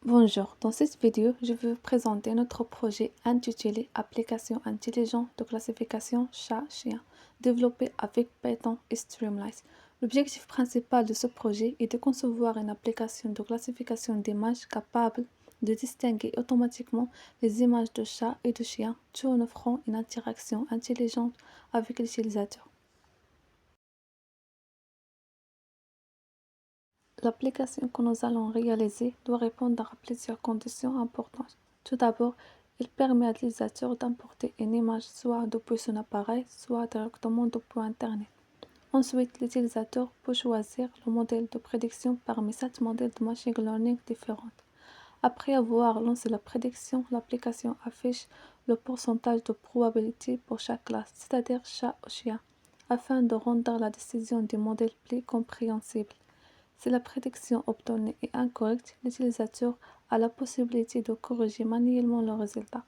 Bonjour, dans cette vidéo, je vais vous présenter notre projet intitulé Application intelligente de classification chat-chien, développé avec Python et Streamlit. L'objectif principal de ce projet est de concevoir une application de classification d'images capable de distinguer automatiquement les images de chats et de chiens, tout en offrant une interaction intelligente avec l'utilisateur. L'application que nous allons réaliser doit répondre à plusieurs conditions importantes. Tout d'abord, il permet à l'utilisateur d'importer une image soit depuis son appareil, soit directement depuis Internet. Ensuite, l'utilisateur peut choisir le modèle de prédiction parmi 7 modèles de machine learning différents. Après avoir lancé la prédiction, l'application affiche le pourcentage de probabilité pour chaque classe, c'est-à-dire chat ou chien, afin de rendre la décision du modèle plus compréhensible. Si la prédiction obtenue est incorrecte, l'utilisateur a la possibilité de corriger manuellement le résultat.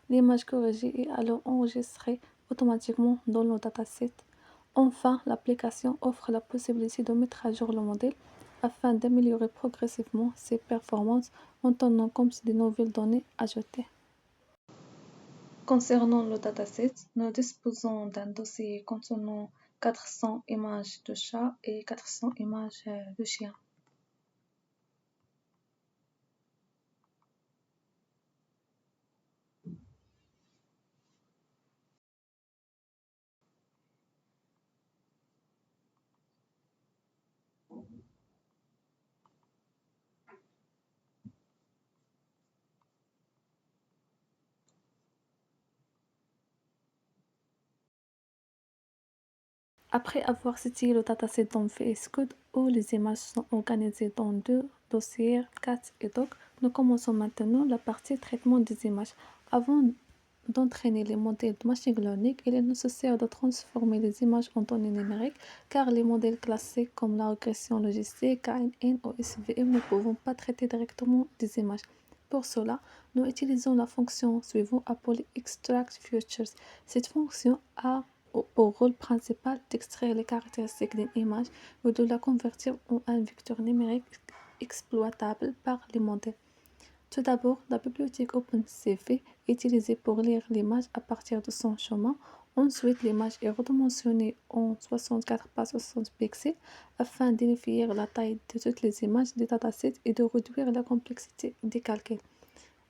L'image corrigée est alors enregistrée automatiquement dans le dataset. Enfin, l'application offre la possibilité de mettre à jour le modèle afin d'améliorer progressivement ses performances en tenant compte des nouvelles données ajoutées. Concernant le dataset, nous disposons d'un dossier contenant 400 images de chats et 400 images de chiens. Après avoir cité le dataset dans VS Code où les images sont organisées dans deux dossiers, cat et doc, nous commençons maintenant la partie traitement des images. Avant d'entraîner les modèles de machine learning, il est nécessaire de transformer les images en données numériques car les modèles classiques comme la régression logistique, KNN ou SVM ne peuvent pas traiter directement des images. Pour cela, nous utilisons la fonction suivante appelée Extract Features. Cette fonction a pour rôle principal d'extraire les caractéristiques d'une image ou de la convertir en un vecteur numérique exploitable par les modèles. Tout d'abord, la bibliothèque OpenCV est utilisée pour lire l'image à partir de son chemin. Ensuite, l'image est redimensionnée en 64 par 60 pixels afin d'unifier la taille de toutes les images du dataset et de réduire la complexité des calculs.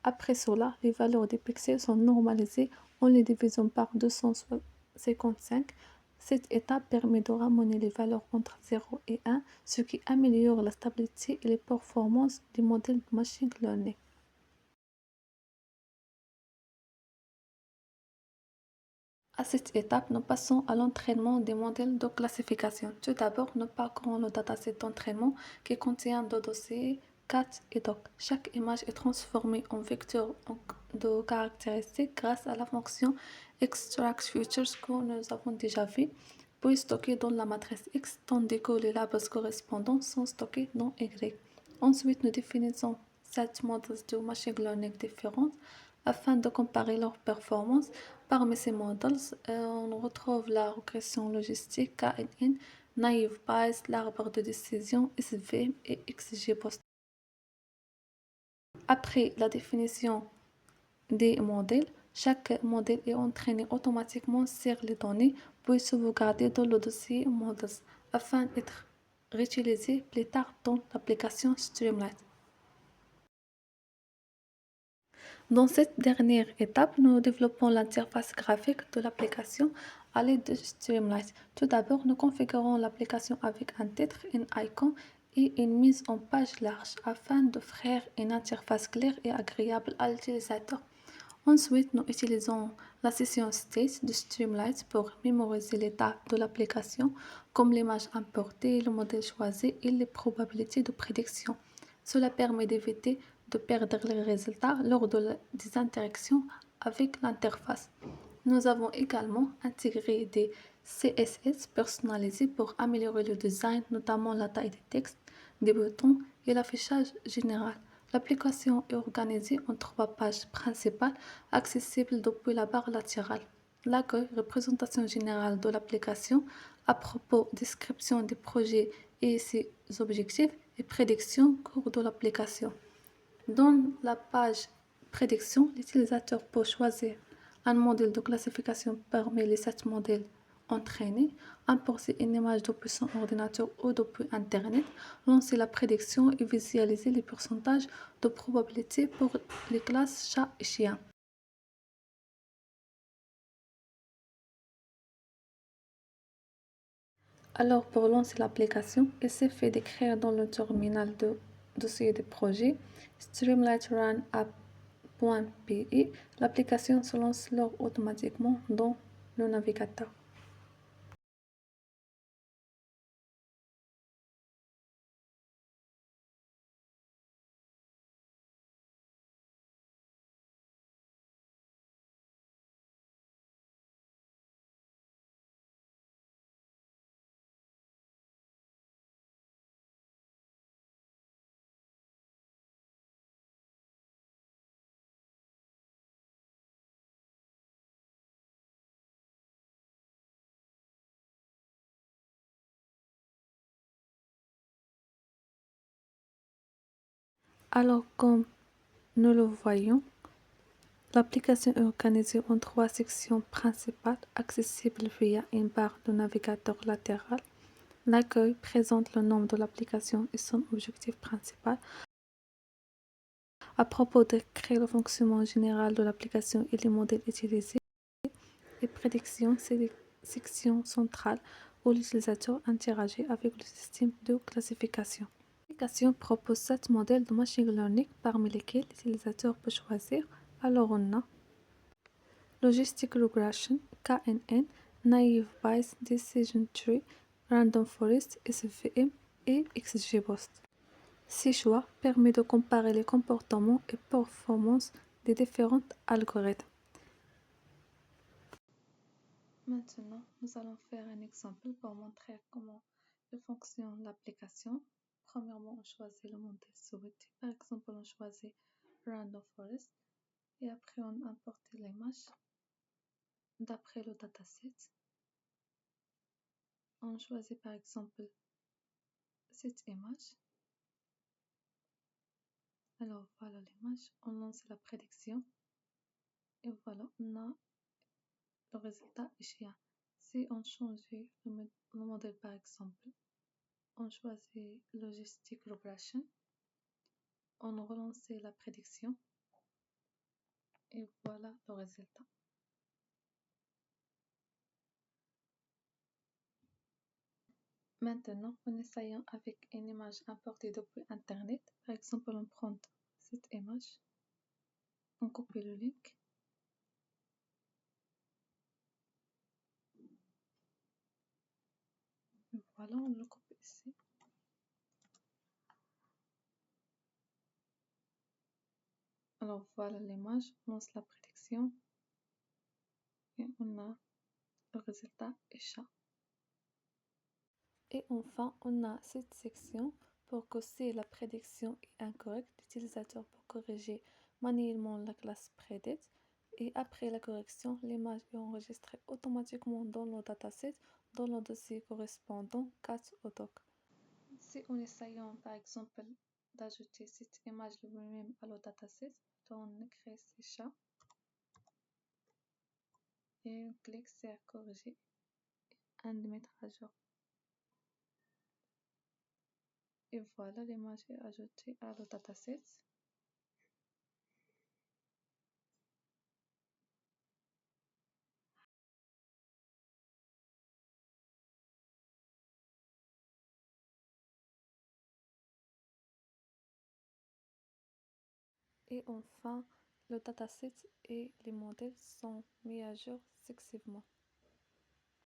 Après cela, les valeurs des pixels sont normalisées en les divisant par 255. Cette étape permet de ramener les valeurs entre 0 et 1, ce qui améliore la stabilité et les performances du modèle de machine learning. À cette étape, nous passons à l'entraînement des modèles de classification. Tout d'abord, nous parcourons le dataset d'entraînement qui contient deux dossiers, cat et doc. Chaque image est transformée en vecteur de caractéristiques grâce à la fonction extract features que nous avons déjà vue, puis stockée dans la matrice X, tandis que les labels correspondants sont stockés dans Y. Ensuite, nous définissons 7 modèles de machine learning différents afin de comparer leurs performances. Parmi ces modèles, on retrouve la régression logistique KNN, Naive Bayes, l'arbre de décision SVM et XGBoost. Après la définition des modèles, chaque modèle est entraîné automatiquement sur les données puis sauvegardé dans le dossier Models afin d'être réutilisé plus tard dans l'application Streamlit. Dans cette dernière étape, nous développons l'interface graphique de l'application à l'aide de Streamlit. Tout d'abord, nous configurons l'application avec un titre, une icône et une mise en page large afin d'offrir une interface claire et agréable à l'utilisateur. Ensuite, nous utilisons la session state de Streamlit pour mémoriser l'état de l'application, comme l'image importée, le modèle choisi et les probabilités de prédiction. Cela permet d'éviter de perdre les résultats lors des interactions avec l'interface. Nous avons également intégré des CSS personnalisés pour améliorer le design, notamment la taille des textes, des boutons et l'affichage général. L'application est organisée en 3 pages principales accessibles depuis la barre latérale. L'accueil, représentation générale de l'application, à propos, description des projets et ses objectifs et prédiction cours de l'application. Dans la page prédiction, l'utilisateur peut choisir un modèle de classification parmi les 7 modèles entraînés, importer une image depuis son ordinateur ou depuis Internet, lancer la prédiction et visualiser les pourcentages de probabilité pour les classes chat et chien. Alors pour lancer l'application, il suffit d'écrire dans le terminal de dossier de projet Streamlight Run App.py. L'application se lance alors automatiquement dans le navigateur. Alors comme nous le voyons, l'application est organisée en 3 sections principales accessibles via une barre de navigateur latéral. L'accueil présente le nom de l'application et son objectif principal. À propos de créer le fonctionnement général de l'application et les modèles utilisés, les prédictions, c'est la section centrale où l'utilisateur interagit avec le système de classification. L'application propose 7 modèles de machine learning parmi lesquels l'utilisateur peut choisir. Alors on a Logistic Regression, KNN, Naive Bayes Decision Tree, Random Forest, SVM et XGBoost. Ces choix permettent de comparer les comportements et performances des différents algorithmes. Maintenant, nous allons faire un exemple pour montrer comment fonctionne l'application. Premièrement, on choisit le modèle souhaité. Par exemple, on choisit Random Forest et après on importe l'image d'après le dataset. On choisit par exemple cette image. Alors voilà l'image, on lance la prédiction et voilà, on a le résultat ici. Si on change le modèle par exemple, on choisit Logistic Regression, on relance la prédiction et voilà le résultat. Maintenant, en essayant avec une image importée depuis Internet, par exemple, on prend cette image, on copie le link. Et voilà, on le copie ici. Alors voilà l'image, on lance la prédiction et on a le résultat est chat. Et enfin, on a cette section pour que si la prédiction est incorrecte, l'utilisateur peut corriger manuellement la classe predict. Et après la correction, l'image est enregistrée automatiquement dans le dataset, dans le dossier correspondant cat au doc. Si on essayons par exemple d'ajouter cette image lui-même à le dataset, on crée ces chats et on clique sur corriger et mettre à jour. Et voilà, l'image est ajoutée à le dataset. Et enfin, le dataset et les modèles sont mis à jour successivement.